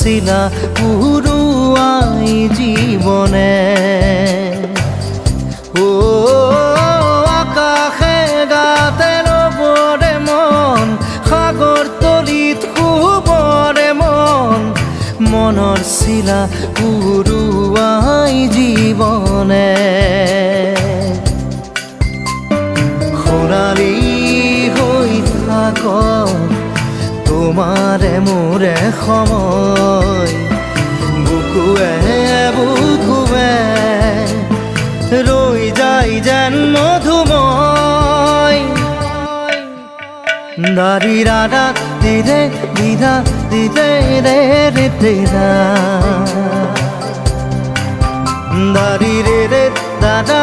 শিলা পুরুয়াই জীবনে ও আকাশে গাতে রবরে মন সাগর তলিত শুবরে মন মনৰ শিলা পুরুয়াই জীবনে সোণালী হৈ থাক তোমাৰে মোৰে সময় বুকুৱে বুকুৱে ৰৈ যায় যেন মধুময় দাৰি ৰাধা দিদে দিদা দিদে ৰে ৰে দিদা দাৰি ৰে ৰে দাদা